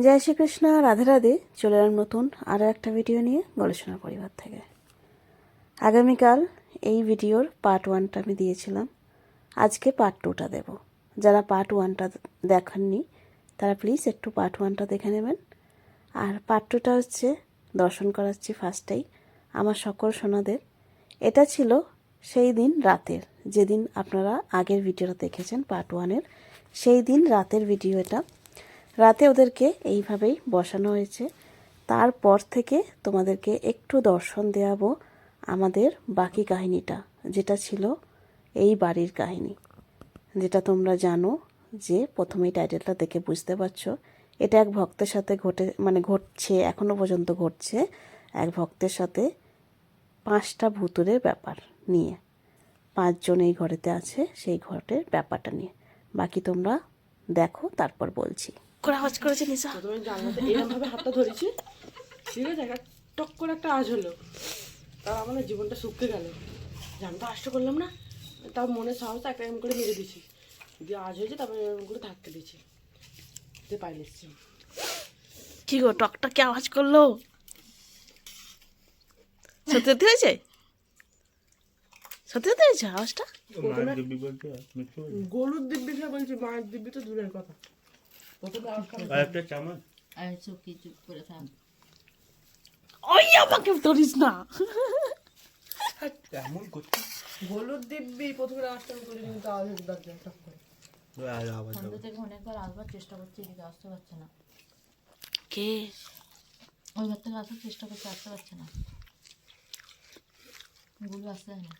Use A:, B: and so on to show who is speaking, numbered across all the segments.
A: জয় শ্রীকৃষ্ণ, রাধে রাধে। চলে এলাম নতুন আরও একটা ভিডিও নিয়ে গবেষণা পরিবার থেকে। আগামীকাল এই ভিডিওর পার্ট 1টা আমি দিয়েছিলাম, আজকে পার্ট 2টা দেব। যারা পার্ট 1টা দেখাননি তারা প্লিজ একটু পার্ট 1টা দেখে নেবেন। আর পার্ট 2টা হচ্ছে দর্শন করাচ্ছি ফার্স্টেই আমার সকল সোনাদের। এটা ছিল সেই দিন রাতের, যেদিন আপনারা আগের ভিডিওটা দেখেছেন পার্ট 1-এর, সেই দিন রাতের ভিডিও এটা। রাতে ওদেরকে এইভাবেই বসানো হয়েছে। তারপর থেকে তোমাদেরকে একটু দর্শন দেওয়াবো আমাদের বাকি কাহিনীটা, যেটা ছিল এই বাড়ির কাহিনী, যেটা তোমরা জানো যে প্রথমেই টাইটেলটা দেখে বুঝতে পারছো। এটা এক ভক্তের সাথে ঘটছে, এখনও পর্যন্ত ঘটছে। এক ভক্তের সাথে 5টা ভূতুরের ব্যাপার নিয়ে, 5 জন এই ঘরেতে আছে, সেই ঘরের ব্যাপারটা নিয়ে। বাকি তোমরা দেখো, তারপর বলছি। করে আওয়াজ করেছে নিশা,
B: প্রথমে জানলাতে এরকমভাবে হাতটা ধরেছি, ঠিক আছে, একটা টক করে একটা আওয়াজ হলো। তার আমার না জীবনটা শুকিয়ে গেল, জানটা আষ্ট করলাম না, তার মনে সাহস একটা এরকম করে মেরে দিছি, দিয়ে আওয়াজ হয়েছে, তারপরে এরকম করে থাকতে দিয়েছি, দিয়ে পাইলে এসছি।
A: কি গো, টকটা কি আওয়াজ করলো? সত্যি সত্যি হয়েছে? সত্যি সত্যি হয়েছে আওয়াজটা?
B: গরুর দিব্যি খেয়ে বলছি, মায়ের দিব্যি তো দূরের কথা।
A: ওই আমাকে ধরিস না।
B: হলুদ দিব্যি প্রথমে আওয়াজটা আমি করি, কিন্তু আওয়াজ হচ্ছে দরজা টক করে।
C: সন্ধ্যা থেকে অনেকবার আসবার চেষ্টা করছি, এদিকে আসতে পারছে না।
A: কে?
C: ওই ঘর থেকে আসার চেষ্টা করছে, আসতে পারছে না। গুলো আসতে হয় না।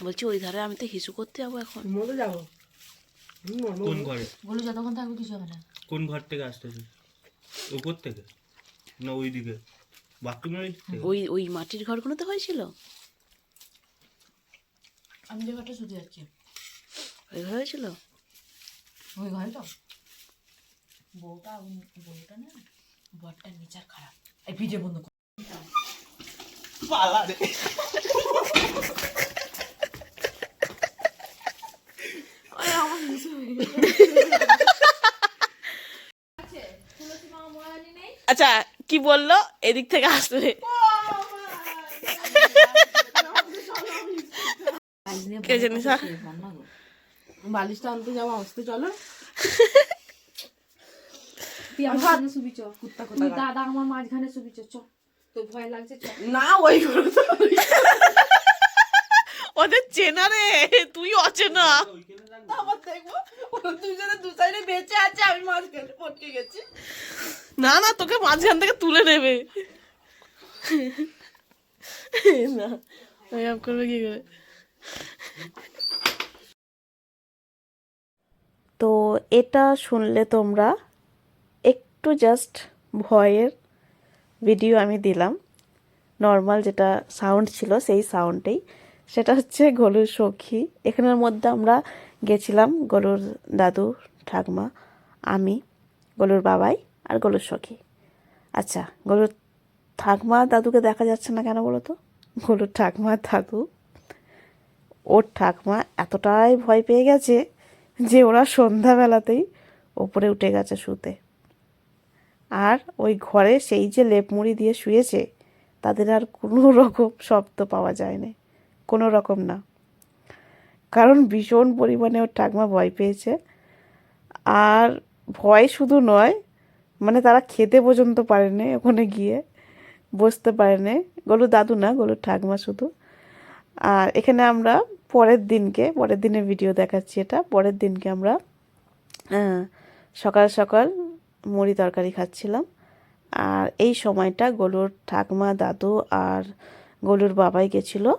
A: বলছি ওই ধারে আমি তো হিসু করতে যাবো এখন।
B: মরে যাবো।
D: কোন ঘরে?
C: গুলো যতক্ষণ থাকবে কিছু হবে না।
D: কোন ঘর থেকে আসতেছে? উপর থেকে না ওই দিকে বাথরুমের ওই দিক থেকে?
A: ওই মাটির ঘরগুলোতে হয়েছিল।
C: আমি যে ঘরটা শুতে যাচ্ছি
A: ওই ঘরে হয়েছিল।
C: ওই ঘরে তো বউটা না, বরটার নেচার খারাপ। এই ভিডিও বন্ধ কর।
D: পালা রে।
A: আচ্ছা, কি বললো? এদিক থেকে আসবে। কে জানিস?
B: বালিশটা আনতে যাবো, আসতে চলো।
C: তুই আমার সামনে শুবি চ, তুই দাদা আমার মাঝখানে শুবি চ, তোর ভয় লাগছে চ।
B: না ওই ঘরে তো
A: ওদের চেনা রে, তুই অচেনা।
B: আবার দেখবো ওরা দুজনে দু সাইডে বেঁচে আছে, আমি মাঝখানে পটকে গেছি।
A: না না, তোকে মাঝখান থেকে তুলে নেবে। না এরকম করবে কি করে? তো এটা শুনলে তোমরা একটু জাস্ট ভয়ের ভিডিও আমি দিলাম, নর্মাল যেটা সাউন্ড ছিল সেই সাউন্ডেই। সেটা হচ্ছে গলুর সখী। এখানের মধ্যে আমরা গেছিলাম গলুর দাদু, ঠাকমা, আমি, গলুর বাবাই আর গলুর সখী। আচ্ছা, গলুর ঠাকমা দাদুকে দেখা যাচ্ছে না কেন বলো তো? গলুর ঠাকমা দাদু, ওর ঠাকমা এতটাই ভয় পেয়ে গেছে যে ওরা সন্ধ্যাবেলাতেই ওপরে উঠে গেছে শুতে। আর ওই ঘরে সেই যে লেপ মুড়ি দিয়ে শুয়েছে, তাদের আর কোনো রকম শব্দ পাওয়া যায়নি, কোনো রকম না। কারণ ভীষণ পরিমাণে ওর ঠাকমা ভয় পেয়েছে। আর ভয় শুধু নয়, মানে তারা খেতে পর্যন্ত পারেনি, ওখানে গিয়ে বসতে পারেনি। গলুর দাদু না, গলুর ঠাকমা শুধু। আর এখানে আমরা পরের দিনের ভিডিও দেখাচ্ছি এটা। পরের দিনকে আমরা সকাল সকাল মুড়ি তরকারি খাচ্ছিলাম। আর এই সময়টা গলুর ঠাকমা, দাদু আর গলুর বাবাই গেছিলো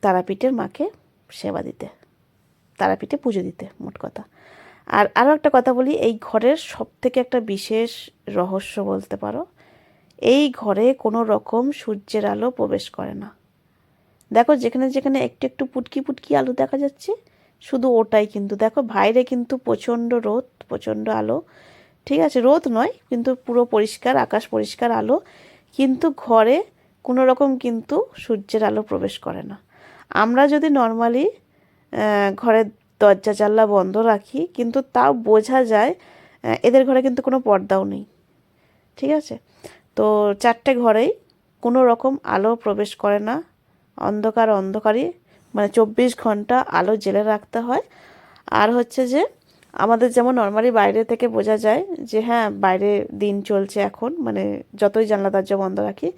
A: তারাপীঠের মাকে সেবা দিতে, তারাপীঠে পুজো দিতে, মোট কথা। আর আরও একটা কথা বলি, এই ঘরের সবথেকে একটা বিশেষ রহস্য বলতে পারো, এই ঘরে কোনো রকম সূর্যের আলো প্রবেশ করে না। দেখো যেখানে যেখানে একটু একটু পুটকি পুটকি আলো দেখা যাচ্ছে, শুধু ওটাই। কিন্তু দেখো বাইরে কিন্তু প্রচণ্ড রোদ, প্রচণ্ড আলো, ঠিক আছে, রোদ নয় কিন্তু পুরো পরিষ্কার আকাশ, পরিষ্কার আলো, কিন্তু ঘরে কোনো রকম কিন্তু সূর্যের আলো প্রবেশ করে না। আমরা যদি নর্মালি ঘরের দরজা জানলা বন্ধ রাখি, কিন্তু তাও বোঝা যায় এদের ঘরে কিন্তু কোনো পর্দাও নেই, ঠিক আছে। তো 4টে ঘরেই কোনো রকম আলো প্রবেশ করে না, অন্ধকারই, মানে 24 ঘন্টা আলো জেলে রাখতে হয়। আর হচ্ছে যে আমাদের যেমন নর্মালি বাইরে থেকে বোঝা যায় যে হ্যাঁ বাইরে দিন চলছে এখন, মানে যতই জানলা দরজা বন্ধ রাখি,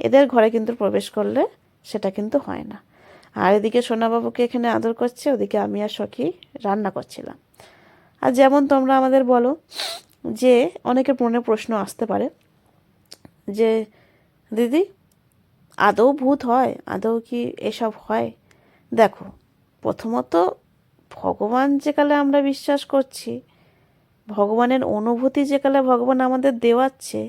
A: এদের ঘরে কিন্তু প্রবেশ করলে সেটা কিন্তু হয় না। আর এদিকে সোনাবাবুকে এখানে আদর করছে, ওদিকে আমি আর সখী রান্না করছিলাম। আর যেমন তোমরা আমাদের বলো যে অনেকের মনে প্রশ্ন আসতে পারে যে দিদি আদৌ ভূত হয়, আদৌ কি এসব হয়? দেখো, প্রথমত ভগবান যেকালে আমরা বিশ্বাস করছি, ভগবানের অনুভূতি যেকালে ভগবান আমাদের দেওয়াচ্ছে,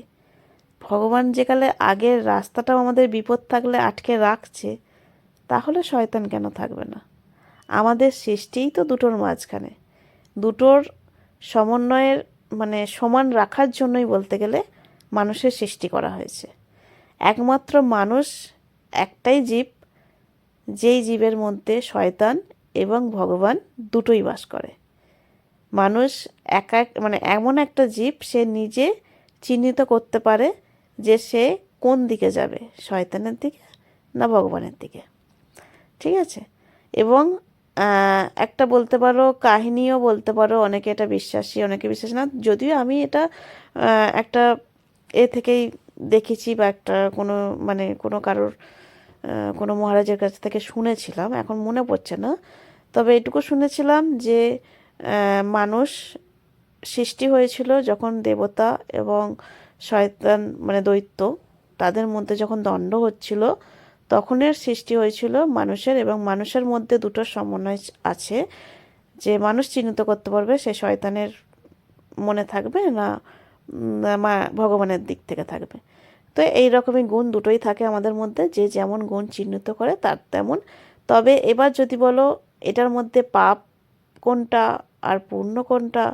A: ভগবান যেকালে আগের রাস্তাটাও আমাদের বিপদ থাকলে আটকে রাখছে, তাহলে শয়তান কেন থাকবে না? আমাদের সৃষ্টিই তো দুটোর মাঝখানে, দুটোর সমন্বয়ের মানে সমান রাখার জন্যই বলতে গেলে মানুষের সৃষ্টি করা হয়েছে। একমাত্র মানুষ একটাই জীব, যেই জীবের মধ্যে শয়তান এবং ভগবান দুটোই বাস করে। মানুষ মানে এমন একটা জীব, সে নিজে চিহ্নিত করতে পারে যে সে কোন দিকে যাবে, শয়তানের দিকে না ভগবানের দিকে, ঠিক আছে। এবং একটা বলতে পারো কাহিনীও বলতে পারো, অনেকে এটা বিশ্বাসী অনেকে বিশ্বাস না, যদিও আমি এটা একটা থেকেই দেখেছি বা একটা কোনো মানে কোনো কারোর কোনো মহারাজের কাছ থেকে শুনেছিলাম, এখন মনে পড়ছে না, তবে এটুকু শুনেছিলাম যে মানুষ সৃষ্টি হয়েছিল যখন দেবতা এবং শয়তান মানে দৈত্য তাদের মধ্যে যখন দ্বন্দ্ব হচ্ছিল, তখনের সৃষ্টি হয়েছিল মানুষের, এবং মানুষের মধ্যে দুটো সমন্বয় আছে, যে মানুষ চিহ্নিত করতে পারবে সে শয়তানের মনে থাকবে না ভগবানের দিক থেকে থাকবে। তো এই রকমই গুণ দুটোই থাকে আমাদের মধ্যে, যে যেমন গুণ চিহ্নিত করে তার তেমন। তবে এবার যদি বলো এটার মধ্যে পাপ কোনটা আর পুণ্য কোনটা,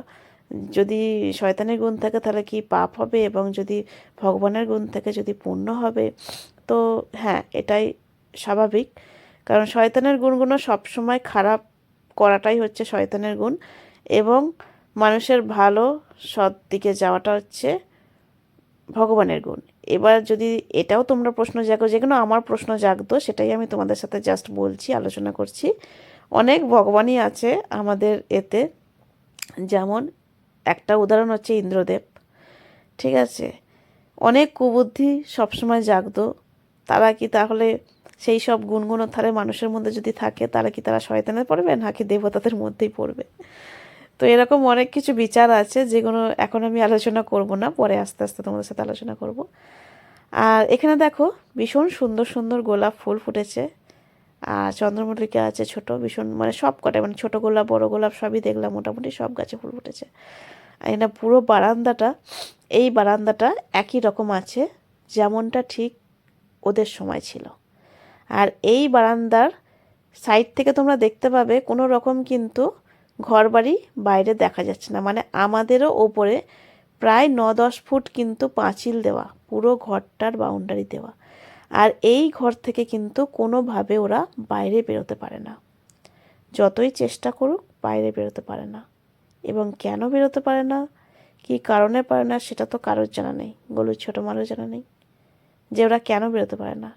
A: যদি শয়তানের গুণ থাকে তাহলে কি পাপ হবে, এবং যদি ভগবানের গুণ থাকে যদি পুণ্য হবে, তো হ্যাঁ এটাই স্বাভাবিক। কারণ শয়তানের গুণগুলো সবসময় খারাপ করাটাই হচ্ছে শয়তানের গুণ, এবং মানুষের ভালো সৎ দিকে যাওয়াটা হচ্ছে ভগবানের গুণ। এবার যদি এটাও তোমরা প্রশ্ন জাগো, যেগুলো আমার প্রশ্ন জাগতো সেটাই আমি তোমাদের সাথে জাস্ট বলছি, আলোচনা করছি। অনেক ভগবানই আছে আমাদের এতে, যেমন একটা উদাহরণ হচ্ছে ইন্দ্রদেব, ঠিক আছে। অনেক কুবুদ্ধি সবসময় জাগতো, তারা কি তাহলে সেই সব গুণগুণ তাহলে মানুষের মধ্যে যদি থাকে, তারা কি তারা শয়তানে পড়বে নাকি দেবতাদের মধ্যেই পড়বে? তো এরকম অনেক কিছু বিচার আছে, যেগুলো এখন আমি আলোচনা করব না, পরে আস্তে আস্তে তোমাদের সাথে আলোচনা করব। আর এখানে দেখো ভীষণ সুন্দর সুন্দর গোলাপ ফুল ফুটেছে, আর চন্দ্রমল্লিকা আছে ছোট, ভীষণ মানে সব কটাই, মানে ছোটো গোলাপ বড় গোলাপ সবই দেখলাম, মোটামুটি সব গাছে ফুল ফুটেছে। আর এটা পুরো বারান্দাটা, এই বারান্দাটা একই রকম আছে যেমনটা ঠিক ওদের সময় ছিল। আর এই বারান্দার সাইড থেকে তোমরা দেখতে পাবে কোনো রকম কিন্তু ঘরবাড়ি বাইরে দেখা যাচ্ছে না, মানে আমাদেরও ওপরে প্রায় 9-10 ফুট কিন্তু পাঁচিল দেওয়া, পুরো ঘরটার বাউন্ডারি দেওয়া। আর এই ঘর থেকে কিন্তু কোনোভাবে ওরা বাইরে বেরোতে পারে না, যতই চেষ্টা করুক বাইরে বেরোতে পারে না। এবং কেন বেরোতে পারে না, কী কারণে পারে না, সেটা তো কারোর জানা নেই, গলুর ছোটো মারও জানা নেই যে ওরা কেন বেরোতে পারে না।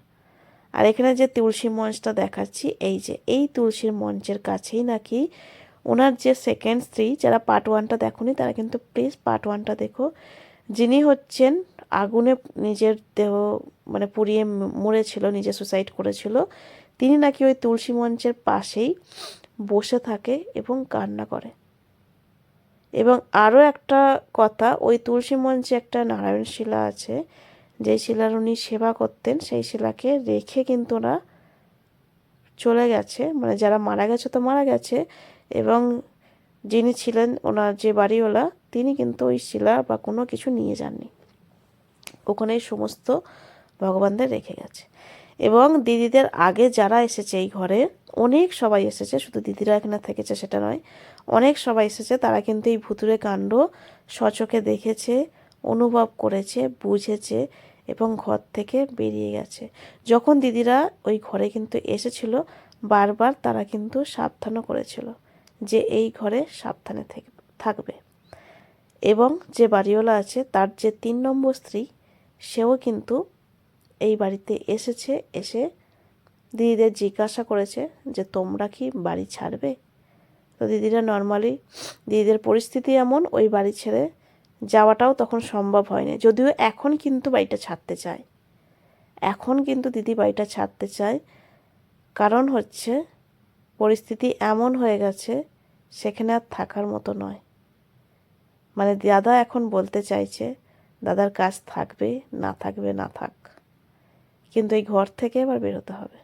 A: আর এখানে যে তুলসী মঞ্চটা দেখাচ্ছি, এই যে এই তুলসীর মঞ্চের কাছেই নাকি ওনার যে সেকেন্ড স্ত্রী, যারা পার্ট 1টা দেখোনি তারা কিন্তু প্লিজ পার্ট 1টা দেখো, যিনি হচ্ছেন আগুনে নিজের দেহ মানে পুড়িয়ে মরেছিল, নিজে সুসাইড করেছিল, তিনি নাকি ওই তুলসী মঞ্চের পাশেই বসে থাকে এবং কান্না করে। এবং আরও একটা কথা, ওই তুলসী মঞ্চে একটা নারায়ণ শিলা আছে, যেই শিলার উনি সেবা করতেন, সেই শিলাকে রেখে কিন্তু ওরা চলে গেছে, মানে যারা মারা গেছে তো মারা গেছে, এবং যিনি ছিলেন ওনার যে বাড়িওয়ালা, তিনি কিন্তু ওই শিলা বা কোনো কিছু নিয়ে যাননি, ওখানেই সমস্ত ভগবানদের রেখে গেছে। এবং দিদিদের আগে যারা এসেছে এই ঘরে, অনেক সবাই এসেছে, শুধু দিদিরা এখানে থেকেছে সেটা নয়, অনেক সবাই এসেছে, তারা কিন্তু এই ভুতুরে কাণ্ড স্বচোখে দেখেছে, অনুভব করেছে, বুঝেছে এবং ঘর থেকে বেরিয়ে গেছে। যখন দিদিরা ওই ঘরে কিন্তু এসেছিল, বারবার তারা কিন্তু সাবধানও করেছিল যে এই ঘরে সাবধানে থাকবে। এবং যে বাড়িওয়ালা আছে তার যে 3 নম্বর স্ত্রী, সেও কিন্তু এই বাড়িতে এসেছে। এসে দিদিদের জিজ্ঞাসা করেছে যে তোমরা কি বাড়ি ছাড়বে? তো দিদিরা নর্মালি, দিদিদের পরিস্থিতি এমন, ওই বাড়ি ছেড়ে যাওয়াটাও তখন সম্ভব হয়নি। যদিও এখন কিন্তু বাড়িটা ছাড়তে চায়, এখন কিন্তু দিদি বাড়িটা ছাড়তে চায়। কারণ হচ্ছে পরিস্থিতি এমন হয়ে গেছে সেখানে আর থাকার মতো নয়। মানে দাদা এখন বলতে চাইছে দাদার কাজ থাকবে, না থাকবে না থাক, কিন্তু এই ঘর থেকে এবার বেরোতে হবে।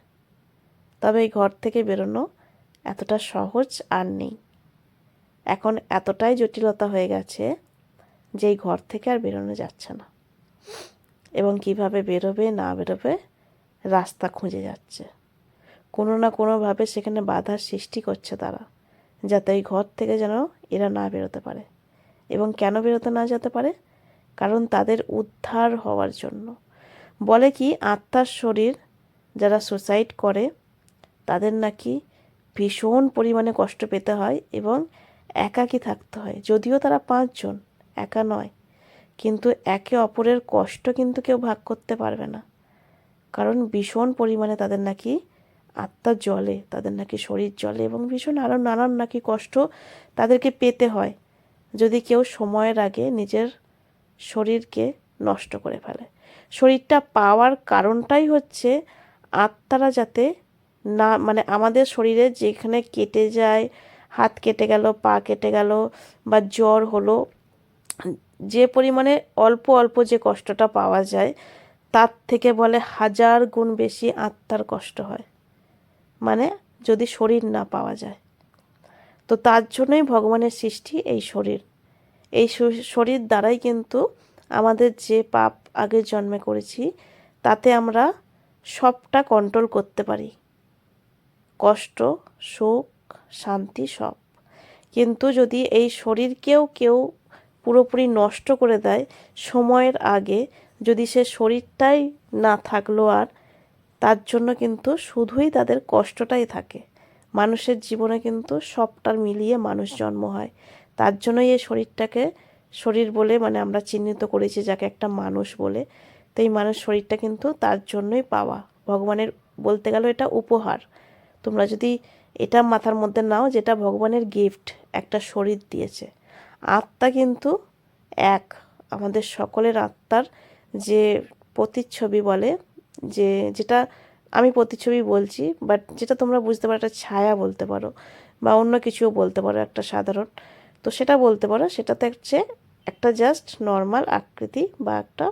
A: তবে এই ঘর থেকে বেরোনো এতটা সহজ আর নেই। এখন এতটাই জটিলতা হয়ে গেছে যে এই ঘর থেকে আর বেরোনো যাচ্ছে না, এবং কিভাবে বেরোবে না বেরোবে রাস্তা খুঁজে যাচ্ছে। কোনো না কোনোভাবে সেখানে বাধার সৃষ্টি করছে তারা, যাতে এই ঘর থেকে যেন এরা না বেরোতে পারে। এবং কেন বেরোতে না যেতে পারে? কারণ তাদের উদ্ধার হওয়ার জন্য। বলে কি আত্মার শরীর যারা সুসাইড করে তাদের নাকি ভীষণ পরিমাণে কষ্ট পেতে হয় এবং একাকী থাকতে হয়। যদিও তারা 5 জন, একা নয়, কিন্তু একে অপরের কষ্ট কিন্তু কেউ ভাগ করতে পারবে না। কারণ ভীষণ পরিমাণে তাদের নাকি আত্মা জ্বলে, তাদের নাকি শরীর জ্বলে, এবং ভীষণ আরও নানান নাকি কষ্ট তাদেরকে পেতে হয় যদি কেউ সময়ের আগে নিজের শরীরকে নষ্ট করে ফেলে। শরীরটা পাওয়ার কারণটাই হচ্ছে আত্মারা যাতে না, মানে আমাদের শরীরে যেখানে কেটে যায়, হাত কেটে গেল, পা কেটে গেল, বা জ্বর হলো, যে পরিমাণে অল্প অল্প যে কষ্টটা পাওয়া যায় তার থেকে বলে 1000 গুণ বেশি আত্মার কষ্ট হয়, মানে যদি শরীর না পাওয়া যায়। তো তার জন্যই ভগবানের সৃষ্টি এই শরীর। এই শরীর দ্বারাই কিন্তু আমাদের যে পাপ আগের জন্মে করেছি তাতে আমরা সবটা কন্ট্রোল করতে পারি, কষ্ট, সুখ, শান্তি সব। কিন্তু যদি এই শরীরকেও কেউ পুরোপুরি নষ্ট করে দেয় সময়ের আগে, যদি সে শরীরটাই না থাকলো আর, তার জন্য কিন্তু শুধুই তাদের কষ্টটাই থাকে। মানুষের জীবনে কিন্তু সবটার মিলিয়ে মানুষ জন্ম হয়। তার জন্যই এই শরীরটাকে শরীর বলে, মানে আমরা চিহ্নিত করেছি যাকে একটা মানুষ বলে। তো এই মানুষ শরীরটা কিন্তু তার জন্যই পাওয়া, ভগবানের বলতে গেল এটা উপহার। তোমরা যদি এটা মাথার মধ্যে নাও, যেটা ভগবানের গিফট, একটা শরীর দিয়েছে। আত্মা কিন্তু এক, আমাদের সকলের আত্মার যে প্রতিচ্ছবি বলে, যে যেটা আমি প্রতিচ্ছবি বলছি, বাট যেটা তোমরা বুঝতে পারো একটা ছায়া বলতে পারো, বা অন্য কিছুও বলতে পারো, একটা সাধারণ, তো সেটা বলতে পারো। সেটাতে হচ্ছে একটা জাস্ট নর্মাল আকৃতি বা একটা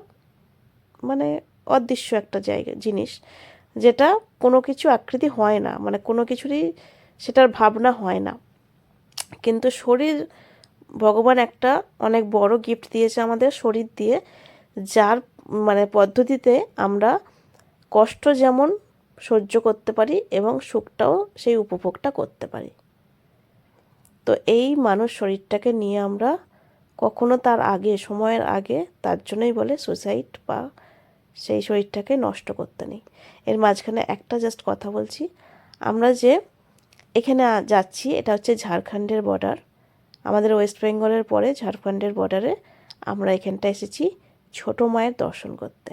A: মানে অদৃশ্য একটা জায়গা জিনিস, যেটা কোনো কিছু আকৃতি হয় না, মানে কোনো কিছুরই সেটার ভাবনা হয় না। কিন্তু শরীর, ভগবান একটা অনেক বড় গিফট দিয়েছে আমাদের শরীর দিয়ে, যার মানে পদ্ধতিতে আমরা কষ্ট যেমন সহ্য করতে পারি এবং সুখটাও সেই উপভোগটা করতে পারি। তো এই মানুষ শরীরটাকে নিয়ে আমরা কখনো তার আগে, সময়ের আগে, তার জন্যই বলে সুসাইড, বা সেই শরীরটাকে নষ্ট করতে নেই। এর মাঝখানে একটা জাস্ট কথা বলছি, আমরা যে এখানে যাচ্ছি এটা হচ্ছে ঝাড়খণ্ডের বর্ডার। আমাদের ওয়েস্ট বেঙ্গলের পরে ঝাড়খণ্ডের বর্ডারে আমরা এখানটা এসেছি ছোটো মায়ের দর্শন করতে।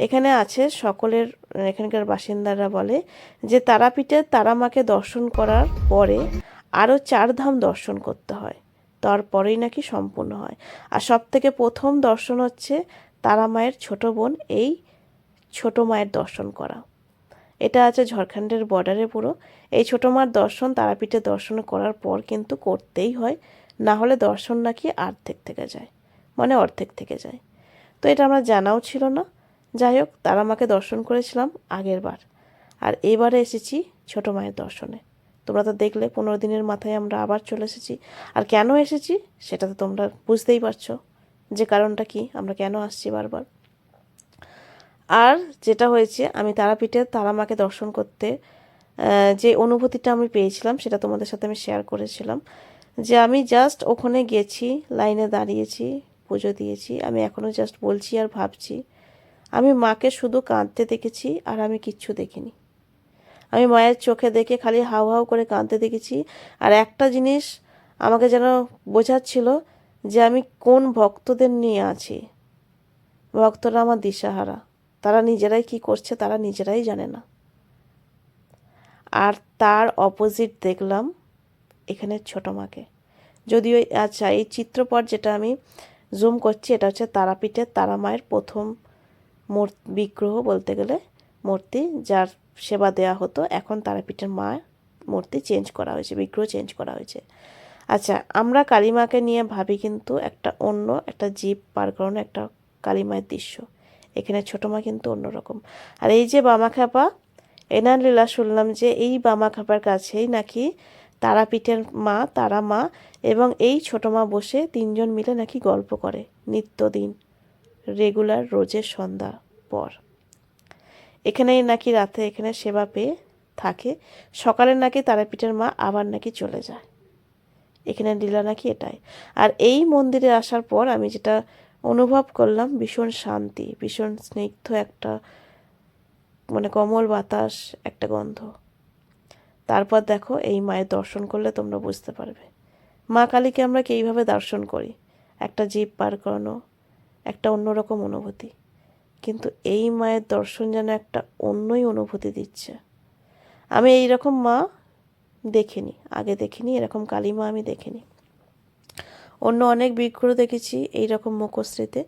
A: এখানে আছে সকলের, এখানকার বাসিন্দারা বলে যে তারাপীঠে তারামাকে দর্শন করার পরে আরও 4 ধাম দর্শন করতে হয়, তারপরেই নাকি সম্পূর্ণ হয়। আর সব থেকে প্রথম দর্শন হচ্ছে তারা মায়ের ছোটো বোন এই ছোটো মায়ের দর্শন করা। এটা আছে ঝাড়খণ্ডের বর্ডারে পুরো। এই ছোটো মার দর্শন তারাপীঠে দর্শন করার পর কিন্তু করতেই হয়, না হলে দর্শন নাকি অর্ধেক থেকে যায়, মানে অর্ধেক থেকে যায়। তো এটা আমার জানাও ছিল না। যাই হোক, তারা মাকে দর্শন করেছিলাম আগের বার, আর এবারে এসেছি ছোটো মায়ের দর্শনে। তোমরা তো দেখলে 15 দিনের মাথায় আমরা আবার চলে এসেছি। আর কেন এসেছি সেটা তো তোমরা বুঝতেই পারছো, যে কারণটা কি, আমরা কেন আসছি বারবার। আর যেটা হয়েছে, আমি তারাপীঠে তারা মাকে দর্শন করতে যে অনুভূতিটা আমি পেয়েছিলাম সেটা তোমাদের সাথে আমি শেয়ার করেছিলাম। যে আমি জাস্ট ওখানে গেছি, লাইনে দাঁড়িয়েছি, পুজো দিয়েছি, আমি এখনও জাস্ট বলছি আর ভাবছি, আমি মাকে শুধু কাঁদতে দেখেছি আর আমি কিচ্ছু দেখিনি। আমি মায়ের চোখে দেখে খালি হাউ হাউ করে কাঁদতে দেখেছি। আর একটা জিনিস আমাকে যেন বোঝাচ্ছিল যে আমি কোন ভক্তদের নিয়ে আছি। ভক্তরা আমার দিশাহারা, তারা নিজেরাই কি করছে তারা নিজেরাই জানে না। আর তার অপোজিট দেখলাম এখানে ছোটো মাকে। যদিও আচ্ছা, এই চিত্রপট যেটা আমি জুম করছি এটা হচ্ছে তারাপীঠের তারা মায়ের প্রথম বিগ্রহ বলতে গেলে, মূর্তি যার সেবা দেওয়া হতো। এখন তারাপীঠের মা মূর্তি চেঞ্জ করা হয়েছে, বিগ্রহ চেঞ্জ করা হয়েছে। আচ্ছা, আমরা কালী মাকে নিয়ে ভাবি কিন্তু একটা অন্য একটা জীব পার করানো একটা কালী মায়ের দৃশ্য। এখানে ছোটো মা কিন্তু অন্যরকম। আর এই যে বামাখ্যাপা, এনার লীলা শুনলাম যে এই বামাখ্যাপার কাছেই নাকি তারাপীঠের মা, তারা মা এবং এই ছোটো মা বসে তিনজন মিলে নাকি গল্প করে নিত্যদিন, রেগুলার, রোজের সন্ধ্যা পর। এখানেই নাকি রাতে এখানে সেবা পেয়ে থাকে। সকালে নাকি তারাপীঠের মা আবার নাকি চলে যায়। এখানে লীলা নাকি এটাই। আর এই মন্দিরে আসার পর আমি যেটা অনুভব করলাম, ভীষণ শান্তি, ভীষণ স্নিগ্ধ একটা মানে কমল বাতাস, একটা গন্ধ। তারপর দেখো এই মায়ের দর্শন করলে তোমরা বুঝতে পারবে মা কালীকে আমরা কীভাবে দর্শন করি। একটা জীব পার করানো, একটা অন্যরকম অনুভূতি। কিন্তু এই মায়ের দর্শন যেন একটা অন্যই অনুভূতি দিচ্ছে। আমি এই রকম মা দেখিনি, আগে দেখিনি, এরকম কালী মা আমি দেখিনি। অন্য অনেক বিগ্রহ দেখেছি এই রকম মুখশ্রীতে,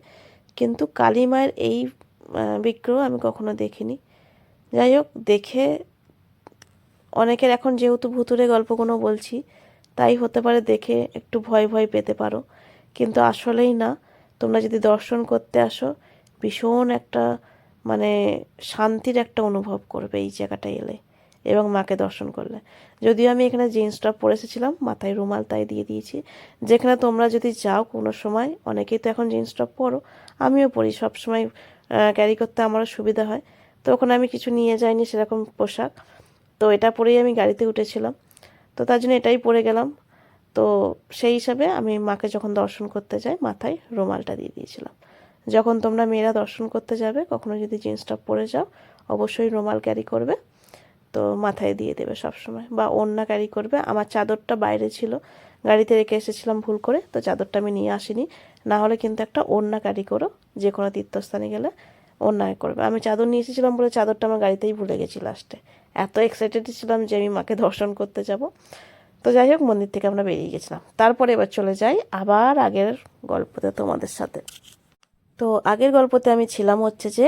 A: কিন্তু কালী মায়ের এই বিগ্রহ আমি কখনো দেখিনি। যাই হোক, দেখে অনেকের এখন যেহেতু ভুতুরে গল্পগুলো বলছি, তাই হতে পারে দেখে একটু ভয় ভয় পেতে পারো, কিন্তু আসলেই না। তোমরা যদি দর্শন করতে আসো, ভীষণ একটা মানে শান্তির একটা অনুভব করবে এই জায়গাটায় এলে এবং মাকে দর্শন করলে। যদিও আমি এখানে জিন্স টপ পরে এসেছিলাম, মাথায় রুমাল তাই দিয়ে দিয়েছি। যেখানে তোমরা যদি যাও কোনো সময়, অনেকেই তো এখন জিন্স টপ পরো, আমিও পরি, সবসময় ক্যারি করতে আমারও সুবিধা হয়। তো ওখানে আমি কিছু নিয়ে যাইনি সেরকম পোশাক, তো এটা পরেই আমি গাড়িতে উঠেছিলাম, তো তার জন্য এটাই পরে গেলাম। তো সেই হিসাবে আমি মাকে যখন দর্শন করতে যাই মাথায় রুমালটা দিয়ে দিয়েছিলাম। যখন তোমরা মেয়েরা দর্শন করতে যাবে, কখনো যদি জিন্স টপ পরে যাও, অবশ্যই রুমাল ক্যারি করবে, তো মাথায় দিয়ে দেবে সবসময়, বা ওড়না ক্যারি করবে। আমার চাদরটা বাইরে ছিল, গাড়িতে রেখে এসেছিলাম ভুল করে, তো চাদরটা আমি নিয়ে আসিনি। না হলে কিন্তু একটা ওড়না ক্যারি করো, যে কোনো তীর্থস্থানে গেলে ওড়নায় করবে। আমি চাদর নিয়ে এসেছিলাম বলে চাদরটা আমার গাড়িতেই ভুলে গেছি লাস্টে। এত এক্সাইটেড ছিলাম যে আমি মাকে দর্শন করতে যাব। তো যাই হোক, মন্দির থেকে আমরা বেরিয়ে গেছিলাম। তারপরে এবার চলে যাই আবার আগের গল্পতে তোমাদের সাথে। তো আগের গল্পতে আমি ছিলাম হচ্ছে যে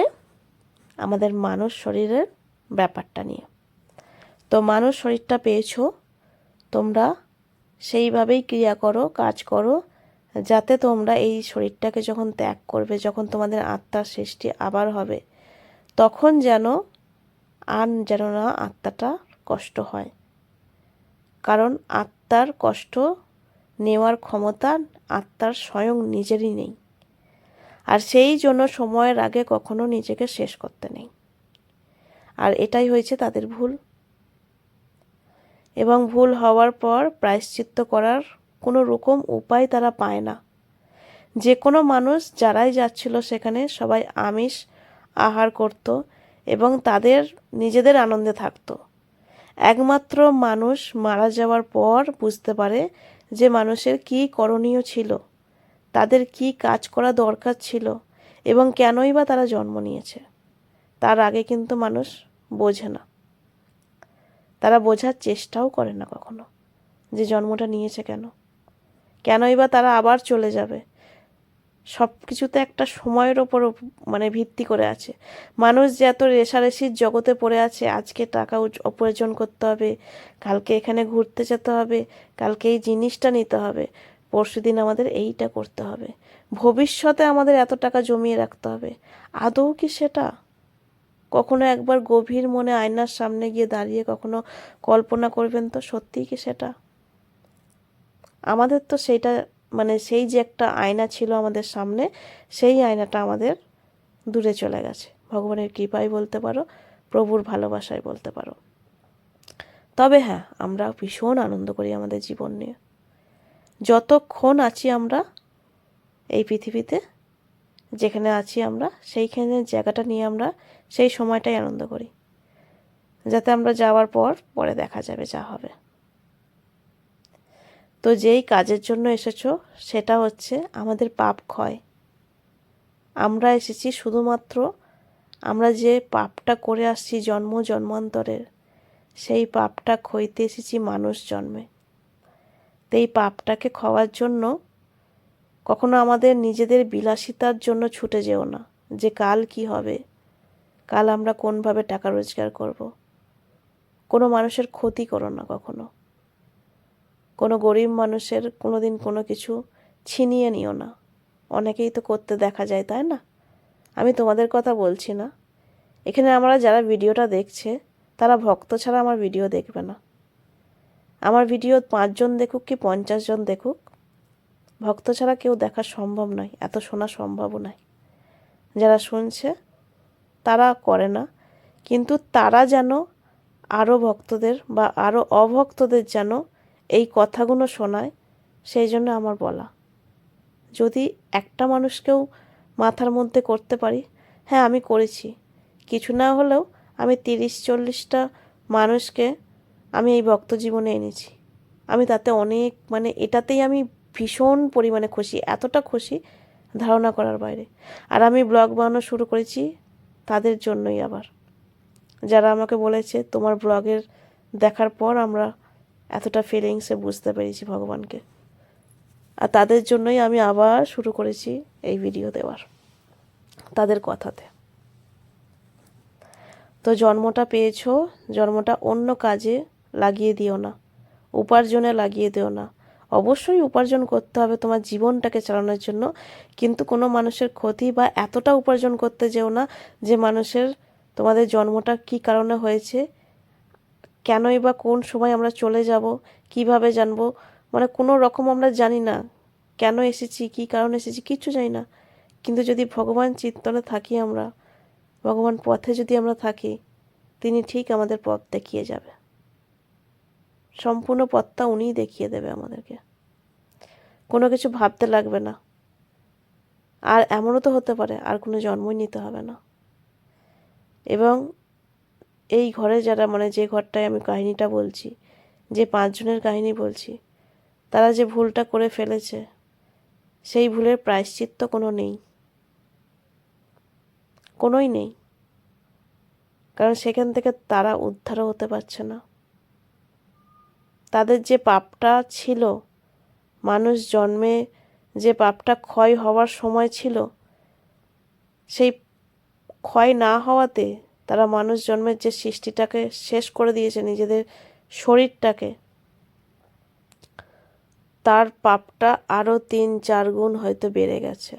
A: আমাদের মানুষ শরীরের ব্যাপারটা নিয়ে। তো মানুষ শরীরটা পেয়েছো, তোমরা সেইভাবেই ক্রিয়া করো, কাজ করো, যাতে তোমরা এই শরীরটাকে যখন ত্যাগ করবে, যখন তোমাদের আত্মার সৃষ্টি আবার হবে, তখন যেন না আত্মাটা কষ্ট হয়। কারণ আত্মার কষ্ট নেওয়ার ক্ষমতা আত্মার স্বয়ং নিজেরই নেই। আর সেই জন্য সময়ের আগে কখনো নিজেকে শেষ করতে নেই। আর এটাই হয়েছে তাদের ভুল। এবং ভুল হওয়ার পর প্রায়শ্চিত্ত করার কোনো রকম উপায় তারা পায় না। যে কোনো মানুষ যারাই যাচ্ছিল সেখানে সবাই আমিষ আহার করত এবং তাদের নিজেদের আনন্দে থাকতো। একমাত্র মানুষ মারা যাওয়ার পর বুঝতে পারে যে মানুষের কী করণীয় ছিল, তাদের কি কাজ করা দরকার ছিল এবং কেনই বা তারা জন্ম নিয়েছে। তার আগে কিন্তু মানুষ বোঝে না, তারা বোঝার চেষ্টাও করে না কখনো যে জন্মটা নিয়েছে কেনই বা তারা আবার চলে যাবে। সব কিছুতে একটা সময়ের ওপর মানে ভিত্তি করে আছে। মানুষ যে এত রেষারেষির জগতে পড়ে আছে, আজকে টাকা উপার্জন করতে হবে, কালকে এখানে ঘুরতে যেতে হবে, কালকে এই জিনিসটা নিতে হবে, পরশুদিন আমাদের এইটা করতে হবে, ভবিষ্যতে আমাদের এত টাকা জমিয়ে রাখতে হবে। আদৌ কি সেটা? কখনো একবার গভীর মনে আয়নার সামনে গিয়ে দাঁড়িয়ে কখনো কল্পনা করবেন তো, সত্যিই কি সেটা? আমাদের তো সেইটা মানে সেই যে একটা আয়না ছিল আমাদের সামনে, সেই আয়নাটা আমাদের দূরে চলে গেছে। ভগবানের কৃপায় বলতে পারো, প্রভুর ভালোবাসায় বলতে পারো। তবে হ্যাঁ, আমরা ভীষণ আনন্দ করি আমাদের জীবন নিয়ে। যতক্ষণ আছি আমরা এই পৃথিবীতে, যেখানে আছি আমরা সেইখানে জায়গাটা নিয়ে আমরা সেই সময়টাই আনন্দ করি, যাতে আমরা যাওয়ার পরে দেখা যাবে যা হবে। তো যেই কাজের জন্য এসেছো সেটা হচ্ছে আমাদের পাপ ক্ষয়। আমরা এসেছি শুধুমাত্র আমরা যে পাপটা করে আসছি জন্ম জন্মান্তরের, সেই পাপটা ক্ষইতে এসেছি মানুষ জন্মে। তো এই পাপটাকে খাওয়ার জন্য কখনো আমাদের নিজেদের বিলাসিতার জন্য ছুটে যেও না, যে কাল কি হবে, কাল আমরা কোনভাবে টাকা রোজগার করব। কোনো মানুষের ক্ষতি করো না কখনো, কোনো গরিব মানুষের কোনো দিন কোনো কিছু ছিনিয়ে নিও না। অনেকেই তো করতে দেখা যায়, তাই না? আমি তোমাদের কথা বলছি না। এখানে আমরা যারা ভিডিওটা দেখছে তারা ভক্ত ছাড়া আমার ভিডিও দেখবে না। আমার ভিডিও 5 জন দেখুক কি 50 জন দেখুক, ভক্ত ছাড়া কেউ দেখা সম্ভব নয়, এত শোনা সম্ভবও নয়। যারা শুনছে তারা করে না, কিন্তু তারা যেন আরও ভক্তদের বা আরও অভক্তদের যেন এই কথাগুলো শোনায়, সেই জন্য আমার বলা। যদি একটা মানুষকেও মাথার মধ্যে করতে পারি, হ্যাঁ আমি করেছি, কিছু না হলেও আমি 30-40টা মানুষকে আমি এই ভক্ত জীবনে এনেছি। আমি তাতে অনেক এটাতেই আমি ভীষণ পরিমাণে খুশি, এতটা খুশি ধারণা করার বাইরে। আর আমি ব্লগ বানানো শুরু করেছি তাদের জন্যই, আবার যারা আমাকে বলেছে তোমার ব্লগের দেখার পর আমরা এতটা ফিলিংসে বুঝতে পেরেছি ভগবানকে, আর তাদের জন্যই আমি আবার শুরু করেছি এই ভিডিও দেওয়ার, তাদের কথাতে। তো জন্মটা পেয়েছো, জন্মটা অন্য কাজে লাগিয়ে দিও না, উপার্জনে লাগিয়ে দিও না। অবশ্যই উপার্জন করতে হবে তোমার জীবনটাকে চালানোর জন্য, কিন্তু কোনো মানুষের ক্ষতি বা এতটা উপার্জন করতে যেও না যে মানুষের তোমাদের জন্মটা কী কারণে হয়েছে, কেনই বা কোন সময় আমরা চলে যাব, কিভাবে জানবো, কোনো রকম আমরা জানি না কেন এসেছি, কী কারণে এসেছি, কিচ্ছু জানি না। কিন্তু যদি ভগবান চিন্তনে থাকি আমরা, ভগবান পথে যদি আমরা থাকি, তিনি ঠিক আমাদের পথ দেখিয়ে যাবে। সম্পূর্ণ পথটা উনিই দেখিয়ে দেবে আমাদেরকে, কোনো কিছু ভাবতে লাগবে না। আর এমনও তো হতে পারে আর কোনো জন্মই নিতে হবে না। এবং এই ঘরে যারা যে ঘরটায় আমি কাহিনীটা বলছি, যে 5 জনের কাহিনী বলছি, তারা যে ভুলটা করে ফেলেছে সেই ভুলের প্রায়শ্চিত্ত কোনো নেই, কোনোই নেই। কারণ সেখান থেকে তারা উদ্ধারও হতে পারছে না। তাদের যে পাপটা ছিল, মানুষ জন্মে যে পাপটা ক্ষয় হওয়ার সময় ছিল, সেই ক্ষয় না হওয়াতে তারা মানুষ জন্মের যে সৃষ্টিটাকে শেষ করে দিয়েছে, নিজেদের শরীরটাকে, তার পাপটা আরও 3-4 গুণ হয়তো বেড়ে গেছে।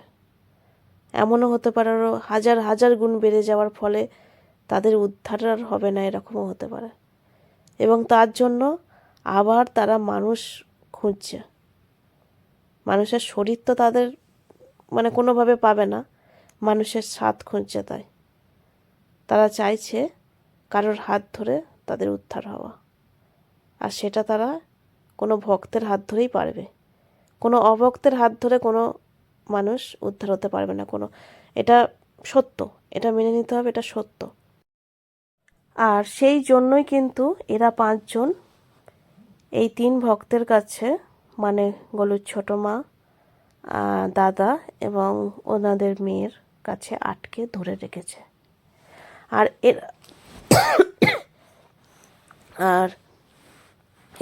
A: এমনও হতে পারে আরও হাজার হাজার গুণ বেড়ে যাওয়ার ফলে তাদের উদ্ধার আর হবে না, এরকমও হতে পারে। এবং তার জন্য আবার তারা মানুষ খুঁজছে। মানুষের শরীর তো তাদের কোনোভাবে পাবে না, মানুষের স্বাদ খুঁজছে। তাই তারা চাইছে কারোর হাত ধরে তাদের উদ্ধার হওয়া, আর সেটা তারা কোনো ভক্তের হাত ধরেই পারবে। কোনো অভক্তের হাত ধরে কোনো মানুষ উদ্ধার হতে পারবে না এটা সত্য, এটা মেনে নিতে হবে, এটা সত্য। আর সেই জন্যই কিন্তু এরা 5 জন এই 3 ভক্তের কাছে, গলুর ছোট মা, দাদা এবং ওনাদের মেয়ের কাছে আটকে ধরে রেখেছে। আর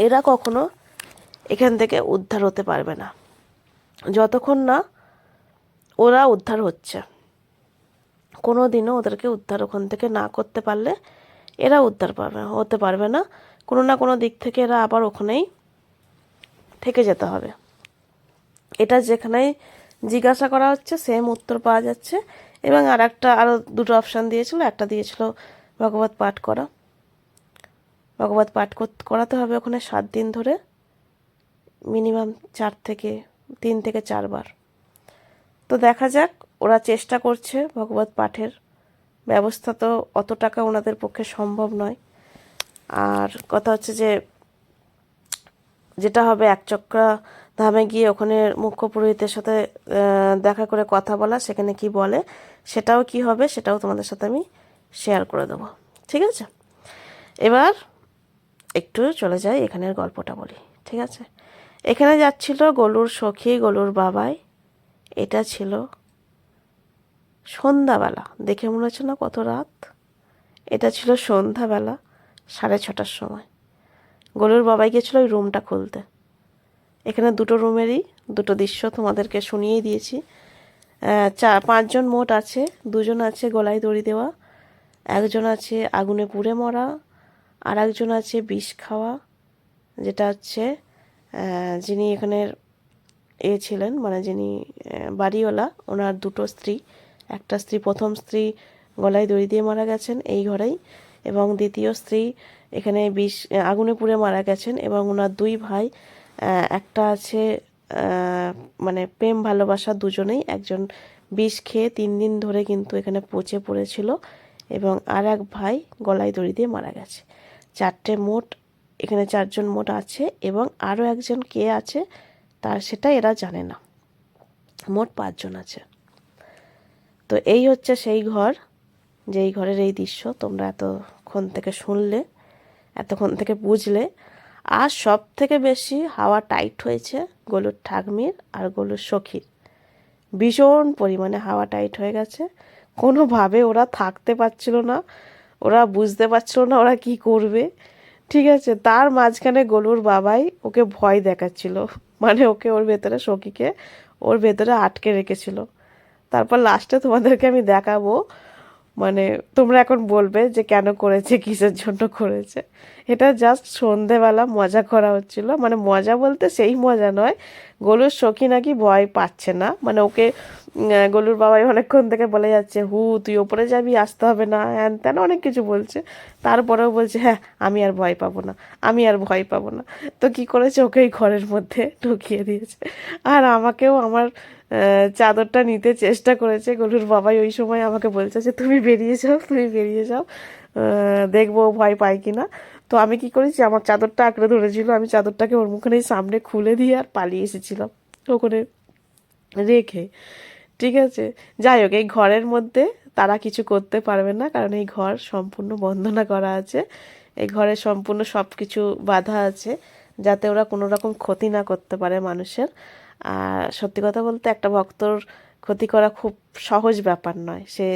A: এরা কখনো এখান থেকে উদ্ধার হতে পারবে না যতক্ষণ না ওরা উদ্ধার হচ্ছে। কোনো দিনও ওদেরকে উদ্ধার ওখান থেকে না করতে পারলে এরা উদ্ধার হতে পারবে না। কোনো না কোনো দিক থেকে এরা আবার ওখানেই থেকে যেতে হবে। এটা যেখানেই জিজ্ঞাসা করা হচ্ছে সেম উত্তর পাওয়া যাচ্ছে। এবং আরও 2টো অপশান দিয়েছিল। একটা দিয়েছিল ভগবত পাঠ করা। ভগবত পাঠ করাতে হবে ওখানে 7 দিন ধরে, মিনিমাম 3 থেকে 4 বার। তো দেখা যাক, ওরা চেষ্টা করছে ভগবত পাঠের ব্যবস্থা, তো অত টাকা ওনাদের পক্ষে সম্ভব নয়। আর কথা হচ্ছে যেটা হবে একচক্রা ধামে গিয়ে ওখানে মুখ্য পুরোহিতের সাথে দেখা করে কথা বলা, সেখানে কি বলে সেটাও কি হবে সেটাও তোমাদের সাথে আমি শেয়ার করে দেবো, ঠিক আছে? এবার একটু চলে যাই, এখানের গল্পটা বলি, ঠিক আছে? এখানে যাচ্ছিল গলুর সখী, গলুর বাবাই। এটা ছিল সন্ধ্যাবেলা, দেখে মনে হচ্ছে না কত রাত। এটা ছিল সন্ধ্যাবেলা 6:30টার সময়। গলুর বাবাই গেছিলো ওই রুমটা খুলতে। এখানে দুটো রুমেরই দুটো দৃশ্য তোমাদেরকে শুনিয়েই দিয়েছি। 5জন মোট আছে। 2জন আছে গলায় দড়ি দেওয়া, একজন আছে আগুনে পুড়ে মরা, আর একজন আছে বিষ খাওয়া, যেটা হচ্ছে যিনি এখানের ছিলেন, মানে যিনি বাড়িওয়ালা, ওনার দুটো স্ত্রী। একটা স্ত্রী, প্রথম স্ত্রী গলায় দড়ি দিয়ে মারা গেছেন এই ঘরেই, এবং দ্বিতীয় স্ত্রী এখানে আগুনে পুড়ে মারা গেছেন। এবং ওনার 2 ভাই, একটা আছে মানে প্রেম ভালোবাসা দুজনেই, একজন বিষ খেয়ে 3 দিন ধরে কিন্তু এখানে পচে পড়েছিল, এবং আর এক ভাই গলায় দড়ি দিয়ে মারা গেছে। 4টে মোট, এখানে 4জন মোট আছে, এবং আরও একজন কে আছে তার সেটা এরা জানে না। মোট 5জন আছে। তো এই হচ্ছে সেই ঘর, যেই ঘরের এই দৃশ্য তোমরা এতক্ষণ থেকে শুনলে, এতক্ষণ থেকে বুঝলে। আর সব থেকে বেশি হাওয়া টাইট হয়েছে গলুর ঠাকমির আর গলুর সখীর। ভীষণ পরিমাণে হাওয়া টাইট হয়ে গেছে। কোনোভাবে ওরা থাকতে পারছিল না, ওরা বুঝতে পারছিল না ওরা কি করবে। ঠিক আছে, তার মাঝখানে গলুর বাবাই ওকে ভয় দেখাচ্ছিল, মানে ওকে ওর ভেতরে, সখীকে ওর ভেতরে আটকে রেখেছিল। তারপর লাস্টে তোমাদেরকে আমি দেখাবো, মানে তোমরা এখন বলবে যে কেন করেছে, কিসের জন্য করেছে। এটা জাস্ট সন্ধেবেলা মজা করা হচ্ছিল, মানে মজা বলতে সেই মজা নয়। গলুর সখী নাকি ভয় পাচ্ছে না, মানে ওকে গলুর বাবাই অনেকক্ষণ থেকে বলে যাচ্ছে, তুই ওপরে যাবি, আসতে হবে না, হ্যান ত্যান অনেক কিছু বলছে। তারপরেও বলছে হ্যাঁ আমি আর ভয় পাবো না, আমি আর ভয় পাবো না। তো কি করেছে, ওকে এই ঘরের মধ্যে ঢুকিয়ে দিয়েছে। আর আমাকেও আমার চাদরটা নিতে চেষ্টা করেছে। গলুর বাবাই ওই সময় আমাকে বলছে যে তুমি বেরিয়ে যাও, তুমি বেরিয়ে যাও, দেখবো ভয় পায় কি না। তো আমি কি করেছি, আমার চাদরটা আঁকড়ে ধরেছিল, আমি চাদরটাকে ওর মুখের সামনে খুলে দিয়ে আর পালিয়ে এসেছিলাম ওখানে রেখে। ঠিক আছে, যাই হোক, এই ঘরের মধ্যে তারা কিছু করতে পারবে না, কারণ এই ঘর সম্পূর্ণ বন্ধনা করা আছে। এই ঘরে সম্পূর্ণ সব কিছু বাধা আছে, যাতে ওরা কোনো রকম ক্ষতি না করতে পারে মানুষের। আর সত্যি কথা বলতে একটা ভক্তর ক্ষতি করা খুব সহজ ব্যাপার নয়, সে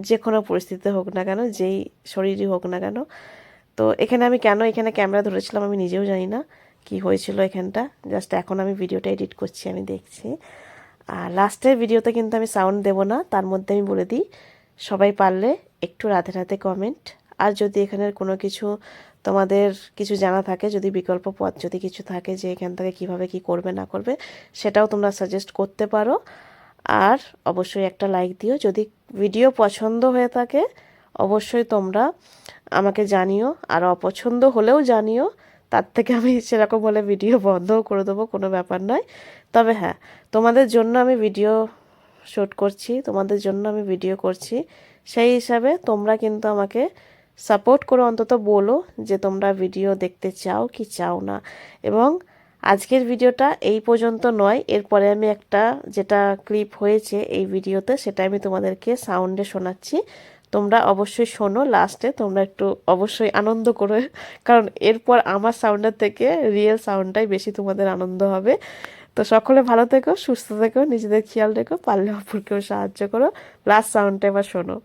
A: যে কোনো পরিস্থিতিতে হোক না কেন, যেই শরীরই হোক না কেন। তো এখানে আমি কেন এখানে ক্যামেরা ধরেছিলাম আমি নিজেও জানি না, কি হয়েছিল এখানটা। জাস্ট এখন আমি ভিডিওটা এডিট করছি, আমি দেখছি। আর লাস্টের ভিডিওতে কিন্তু আমি সাউন্ড দেবো না, তার মধ্যে আমি বলে দিই, সবাই পারলে একটু রাতে রাতে কমেন্ট। আর যদি এখানের কোনো কিছু তোমাদের কিছু জানা থাকে, যদি বিকল্প পথ যদি কিছু থাকে যে এখান থেকে কীভাবে কী করবে না করবে, সেটাও তোমরা সাজেস্ট করতে পারো। আর অবশ্যই একটা লাইক দিও। যদি ভিডিও পছন্দ হয়ে থাকে অবশ্যই তোমরা আমাকে জানিও, আর অপছন্দ হলেও জানিও। তার থেকে আমি সেরকম হলে ভিডিও বন্ধও করে দেবো, কোনো ব্যাপার নয়। তবে হ্যাঁ, তোমাদের জন্য আমি ভিডিও শ্যুট করছি, তোমাদের জন্য আমি ভিডিও করছি, সেই হিসাবে তোমরা কিন্তু আমাকে সাপোর্ট করো, অন্তত বলো যে তোমরা ভিডিও দেখতে চাও কি চাও না। এবং আজকের ভিডিওটা এই পর্যন্ত নয়, এরপরে আমি একটা যেটা ক্লিপ হয়েছে এই ভিডিওতে, সেটা আমি তোমাদেরকে সাউন্ডে শোনাচ্ছি। তোমরা অবশ্যই শোনো, লাস্টে তোমরা একটু অবশ্যই আনন্দ করো, কারণ এরপর আমার সাউন্ডের থেকে রিয়েল সাউন্ডটাই বেশি তোমাদের আনন্দ হবে। তো সকলে ভালো থেকো, সুস্থ থেকো, নিজেদের খেয়াল রেখো, পারলে অপরকেও সাহায্য করো। লাস্ট সাউন্ডটা এবার শোনো।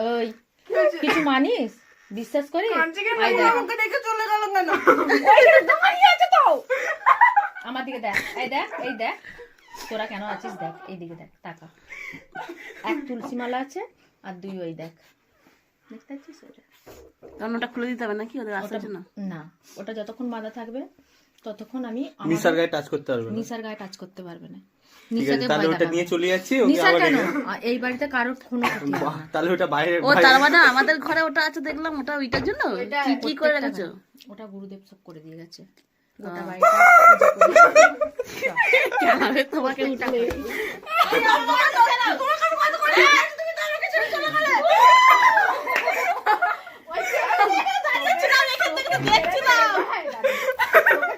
C: ওই কিছু মানিস, বিশ্বাস করিস? আমার দিকে দেখ, এই দেখ, এই দেখ, তোরা কেন আছিস দেখ, এইদিকে দেখ, টাকা 1 তুলসী মালা আছে, আর 2 ওই দেখ, দেখতে পাচ্ছিস?
A: কারণ ওটা খুলে দিতে হবে নাকি ওদের আসার জন্য?
C: না, ওটা যতক্ষণ বাঁধা থাকবে ততক্ষণ আমি
D: নিসার গায়ে টাচ করতে পারবে না।
C: নিসার গায়ে টাচ করতে পারবে না।
D: ঠিক আছে, তাহলে ওটা নিয়ে চলে যাচ্ছি। ওকে
C: নিসার
D: আবার
C: কেন? এই বাড়িতে কারোর কোনো ক্ষতি হবে না।
D: তাহলে ওটা বাইরে,
A: ও তার মানে আমাদের ঘরে ওটা আছে দেখলাম, ওটা ওইটার জন্য কি করে রেখেছো?
C: ওটা গুরুদেব সব করে দিয়ে গেছে। গোটা বাড়িটা
A: তোমাকে উঠাবে।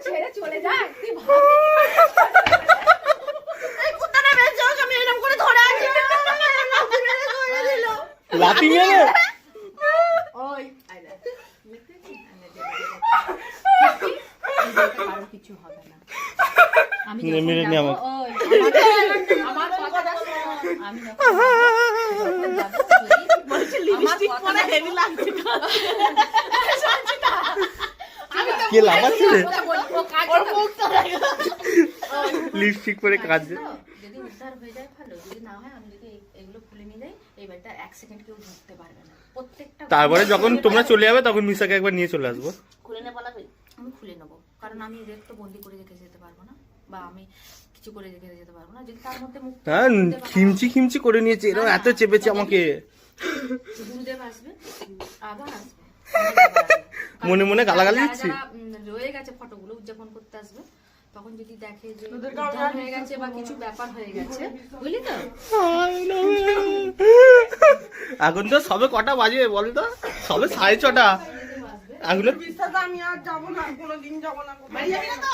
C: ছেড়ে চলে যায়, তুই
A: আমি এরকম করে ধরে আছি।
C: বাড়িতে কারোর কিছু হবে না। আমি যখন
D: মেরে নে
C: যাবো,
D: আমাকে।
C: ওই, আমার কথাটা শোন। আমি যখন যাবো, যদি
A: লিপস্টিক পরে হেভি লাগছে
D: কে লাফাচ্ছে রে?
C: ও কাজ
D: লিপস্টিক পরে কাজ
C: যদি উদ্ধার হয়ে যায় ভালো, যদি না হয় আমি যদি এগুলো খুলে নিয়ে যাই, এই বাড়িটা 1 সেকেন্ড কেউ ঢুকতে পারবে না। প্রত্যেকটা
D: তারপরে যখন তোমরা চলে যাবে তখন মিশাকে একবার নিয়ে চলে আসবো।
A: খুলে নে বলা
C: আমি খুলে নেবো, কারণ আমি এদের তো বন্দি করে রেখে যেতে পারবো না, বা আমি কিছু করে রেখে যেতে পারবো না। যদি তার মধ্যে মুখ
D: হ্যাঁ খিমচি খিমচি করে নিয়েছে, এরা এত চেপেছে আমাকে।
C: গুরুদেব আসবে, আবার আসবে,
D: মনে মনে গালাগালি
C: যারা
D: দিচ্ছি।
C: যারা, রয়ে গেছে ফটোগুলো উদযাপন করতে আসবে, তখন যদি দেখে যে উদ্ধার হয়ে গেছে বা কিছু ব্যাপার হয়ে গেছে, বুঝলি তো?
D: এখন তো সবে কটা বাজে বলতো, সবে 6:30। এগুলো
B: বিশ্বাস আমি আর যাবো না, কোনোদিন যাবো না। বাড়ি যাবি না তো?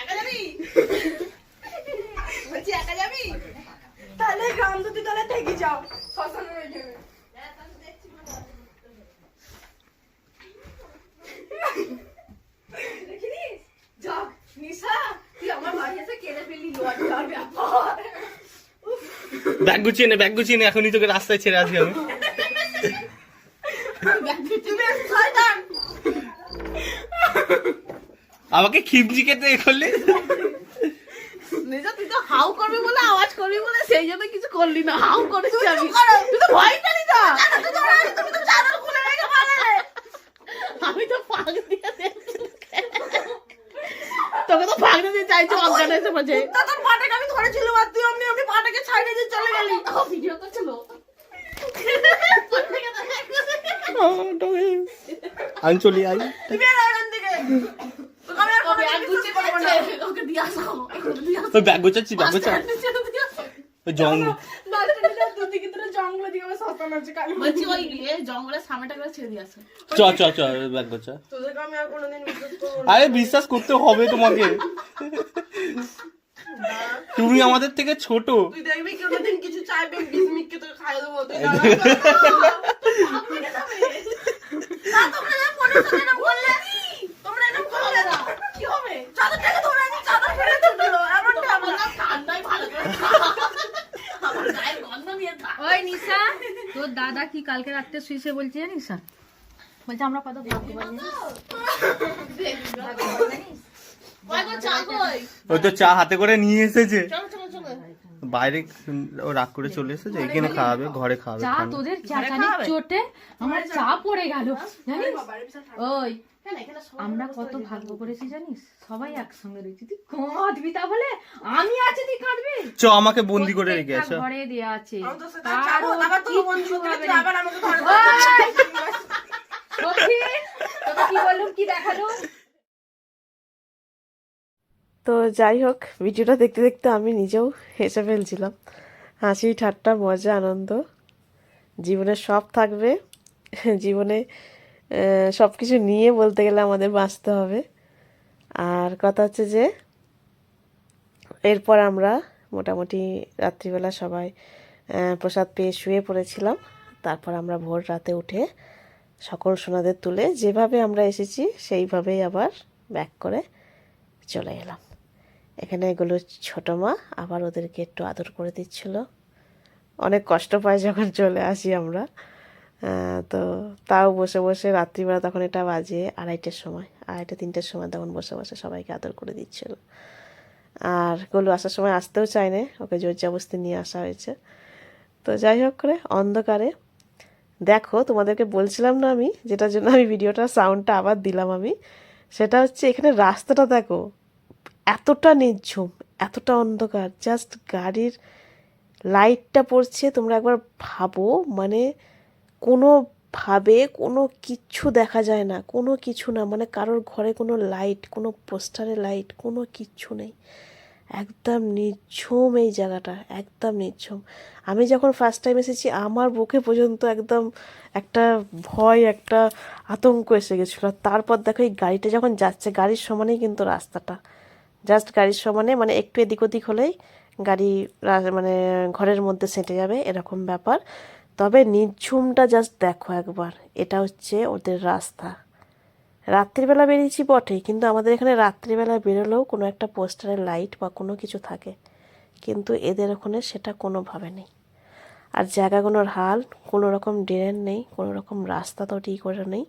B: একা যাবি? বলছি একা যাবি? তাহলে গ্রাম দুটি তাহলে থেকে যাও, শ্মশানে রয়ে যাবে। দেখিস? যাক, নিশা, তুই আমার বাড়ি এসে কেড়ে ফেললি, লজ্জার ব্যাপার।
D: ব্যাগ গুছিয়ে নে, এখনই তোকে রাস্তায় ছেড়ে আসি আমি।
B: তুমি শয়তান।
D: আমাকে খিমচি খেতে এ করলে।
A: নিজে তুই তো হাউ করবি বলে, আওয়াজ করবি বলে, সেই জন্য কিছু করলি না। হাউ করেছি আমি, তুই তো ভয় পেলি না। তুমি তো চাদর খুলে রেখে পালালে। আমি তো ফাঁক দিয়ে দেখছি, তোকে তো ফাঁক দিয়ে চাইছি অজ্ঞান এসে বলছে। তোর পাটাকে আমি ধরেছিলাম আর তুই অমনি অমনি পাটাকে ছাইড়ে দিয়ে চলে গেলি। ভিডিও তো ছিল।
D: আমি চলি আই।
B: তুই বের হ এখান থেকে। তোকে আমি আর কোনো
A: ব্যাগ
B: জিনিস
A: গুছিয়ে
B: করবো না।
A: ওকে দিয়ে আসো, ওকে দিয়ে আসো।
D: ওই ব্যাগ গোছাচ্ছি, ব্যাগ গোছা। ওই জঙ্গল
B: দুদিকে তোরা জঙ্গলের দিকে আমার শ্মশান আছে, কালী
A: বলছি ওই জঙ্গলের সামনেটা করে ছেড়ে দিয়ে আসো।
D: চ ব্যাগ গোছা।
B: তোদেরকে আমি আর কোনোদিন বিশ্বাস করবো না।
D: আরে বিশ্বাস করতে হবে তোমাকে, তুমি আমাদের থেকে ছোট।
B: তুই দেখবি কোনোদিন কিছু চাইবে, বিস্মিককে তোকে খাইয়ে দেবো। তুই না তোমরা যে ফোনের সাথে এরকম করলে, তোমরা এরকম করলে না, কি হবে? চাদরটাকে ধরে আনি, চাদর ফেলে ছুটলো, এমনটা আমার না।
A: ঠান্ডায় ভালো করে আমার গায়ের গন্ধ নিয়ে থাক।
C: ওই নিশা, তোর দাদা কি কালকে রাত্রে শুয়েছে বলছে জানিস? বলছে আমরা কত ভাগ্যবান জানিস? ভাগ্যবান জানিস?
D: ওই তো চা হাতে করে নিয়ে এসেছে
A: চলো চলো চলো।
D: বাইরে, ও রাগ করে চলে এসেছে। এখানে খাওয়াবে, ঘরে খাওয়াবে।
C: চা তোদের চাচানির চোটে আমার চা পড়ে গেল জানিস? ওই আমরা কত ভাগ্য করেছি জানিস, সবাই একসঙ্গে রয়েছি। তুই কাঁদবি তা বলে আমি আছি, তুই কাঁদবি?
D: চ আমাকে বন্দি করে রেখে
C: প্রত্যেকটা
D: আছে।
C: ঘরে দেয়া আছে,
B: আমি তোর সাথে যাবো, আবার তোকে বন্ধু করতে গেছি, আবার আমাকে ধরে
C: সত্যি তোকে কি বললুম, কি দেখালুম?
A: তো যাই হোক, ভিডিওটা দেখতে দেখতে আমি নিজেও হেসে ফেলছিলাম। হাসি ঠাট্টা মজা আনন্দ জীবনে সব থাকবে। জীবনে সব কিছু নিয়ে বলতে গেলে আমাদের বাঁচতে হবে। আর কথা হচ্ছে যে এরপর আমরা মোটামুটি রাত্রিবেলা সবাই প্রসাদ পেয়ে শুয়ে পড়েছিলাম। তারপর আমরা ভোর রাতে উঠে সকল সোনাদের তুলে যেভাবে আমরা এসেছি সেইভাবেই আবার ব্যাক করে চলে এলাম। এখানে এগুলো ছোটো মা আবার ওদেরকে একটু আদর করে দিচ্ছিল। অনেক কষ্ট পাই যখন চলে আসি আমরা, তো তাও বসে বসে রাত্রিবেলা তখন এটা বাজে 2:30-র সময়, 2:30-3টের সময় তখন বসে বসে সবাইকে আদর করে দিচ্ছিল। আর গোলু আসার সময় আসতেও চায় না, ওকে জোর জবরদস্তি নিয়ে আসা হয়েছে। তো যাই হোক করে অন্ধকারে দেখো, তোমাদেরকে বলছিলাম না আমি, যেটার জন্য আমি ভিডিওটা সাউন্ডটা আবার দিলাম আমি, সেটা হচ্ছে এখানে রাস্তাটা দেখো, এতটা নির্ঝুম, এতটা অন্ধকার, জাস্ট গাড়ির লাইটটা পড়ছে। তোমরা একবার ভাবো, মানে কোনোভাবে কোনো কিচ্ছু দেখা যায় না, কোনো কিছু না, মানে কারোর ঘরে কোনো লাইট, কোনো পোস্টারে লাইট, কোনো কিচ্ছু নেই। একদম নির্ঝুম এই জায়গাটা, একদম নির্ঝুম। আমি যখন ফার্স্ট টাইম এসেছি আমার বুকে পর্যন্ত একদম একটা ভয়, একটা আতঙ্ক এসে গেছিলো। তারপর দেখো এই গাড়িটা যখন যাচ্ছে, গাড়ির সমানেই কিন্তু রাস্তাটা, জাস্ট গাড়ির সমানে, মানে একটু এদিক ওদিক হলেই গাড়ি মানে ঘরের মধ্যে সেঁটে যাবে, এরকম ব্যাপার। তবে নির্ঝুমটা জাস্ট দেখো একবার, এটা হচ্ছে ওদের রাস্তা, রাত্রিবেলা বেরিয়েছি বটেই, কিন্তু আমাদের এখানে রাত্রিবেলা বেরোলেও কোনো একটা পোস্টারের লাইট বা কোনো কিছু থাকে, কিন্তু এদের ওখানে সেটা কোনোভাবে নেই। আর জায়গাগুলোর হাল, কোনো রকম ড্রেন নেই, কোনো রকম রাস্তা তো ঠিক করে নেই,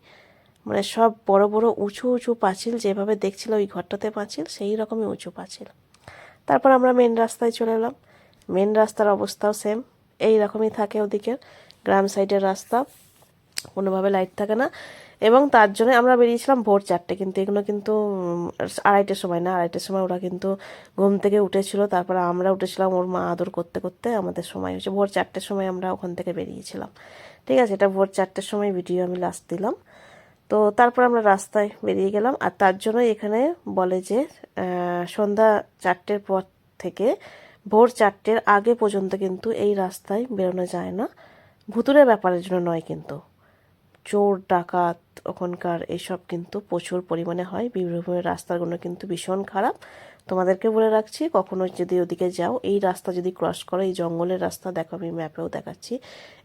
A: মানে সব বড় বড় উঁচু উঁচু পাঁচিল, যেভাবে দেখছিল ওই ঘরটাতে পাঁচিল সেই রকমই উঁচু পাঁচিল। তারপর আমরা মেন রাস্তায় চলে এলাম। মেন রাস্তার অবস্থাও সেম, এই রকমই থাকে ওদিকের গ্রাম সাইডের রাস্তা, কোনোভাবে লাইট থাকে না। এবং তার জন্য আমরা বেরিয়েছিলাম ভোর 4টে, কিন্তু এগুলো কিন্তু 2:30-র সময় না, 2:30-র সময় ওরা কিন্তু ঘুম থেকে উঠেছিল, তারপরে আমরা উঠেছিলাম ওর মা আদর করতে করতে, আমাদের সময় হয়েছে ভোর 4টের সময় আমরা ওখান থেকে বেরিয়েছিলাম। ঠিক আছে, এটা ভোর 4টের সময় ভিডিও আমি লাস্ট দিলাম। তো তারপর আমরা রাস্তায় বেরিয়ে গেলাম। আর তার জন্য এখানে বলে যে সন্ধ্যা 4টের পর থেকে ভোর 4টের আগে পর্যন্ত কিন্তু এই রাস্তায় বেরোনো যায় না, ভুতুড়ে ব্যাপারের জন্য নয়, কিন্তু চোর ডাকাত ওখানকার এইসব কিন্তু প্রচুর পরিমাণে হয়। বীরভূমের রাস্তাগুলো কিন্তু ভীষণ খারাপ, তোমাদেরকে বলে রাখছি। কখনো যদি ওদিকে যাও, এই রাস্তা যদি ক্রস করো, এই জঙ্গলের রাস্তা দেখো, আমি ম্যাপেও দেখাচ্ছি,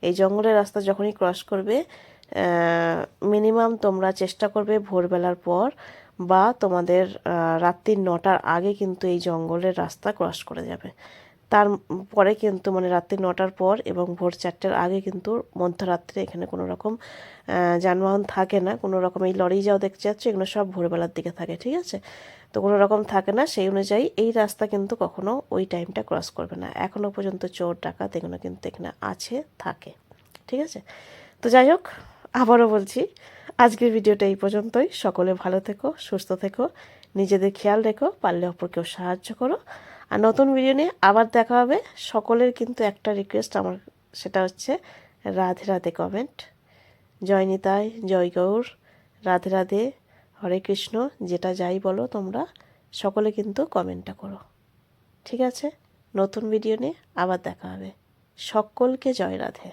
A: এই জঙ্গলের রাস্তা যখনই ক্রস করবে মিনিমাম তোমরা চেষ্টা করবে ভোরবেলার পর বা তোমাদের রাত্রি 9টার আগে কিন্তু এই জঙ্গলের রাস্তা ক্রস করে যাবে। তারপরে কিন্তু মানে রাত্রি 9টার পর এবং ভোর 4টের আগে কিন্তু মধ্যরাত্রে এখানে কোনো রকম যানবাহন থাকে না, কোনো রকম এই লরি যাও দেখতে যাচ্ছ এগুলো সব ভোরবেলার দিকে থাকে। ঠিক আছে, তো কোনো রকম থাকে না, সেই অনুযায়ী এই রাস্তা কিন্তু কখনো ওই টাইমটা ক্রস করবে না। এখনও পর্যন্ত চোর ডাকাত এগুলো কিন্তু এখানে আছে, থাকে। ঠিক আছে, তো যাই হোক, আবারও বলছি আজকের ভিডিওটা এই পর্যন্তই। সকলে ভালো থেকো, সুস্থ থেকো, নিজেদের খেয়াল রেখো, পারলে অপরকেও সাহায্য করো। আর নতুন ভিডিও নিয়ে আবার দেখা হবে। সকলের কিন্তু একটা রিকোয়েস্ট আমার, সেটা হচ্ছে রাধে রাধে কমেন্ট। জয় নিতাই, জয় গৌর, রাধে রাধে, হরে কৃষ্ণ, যেটা যাই বলো তোমরা সকলে কিন্তু কমেন্টটা করো। ঠিক আছে, নতুন ভিডিও নিয়ে আবার দেখা হবে। সকলকে জয় রাধে।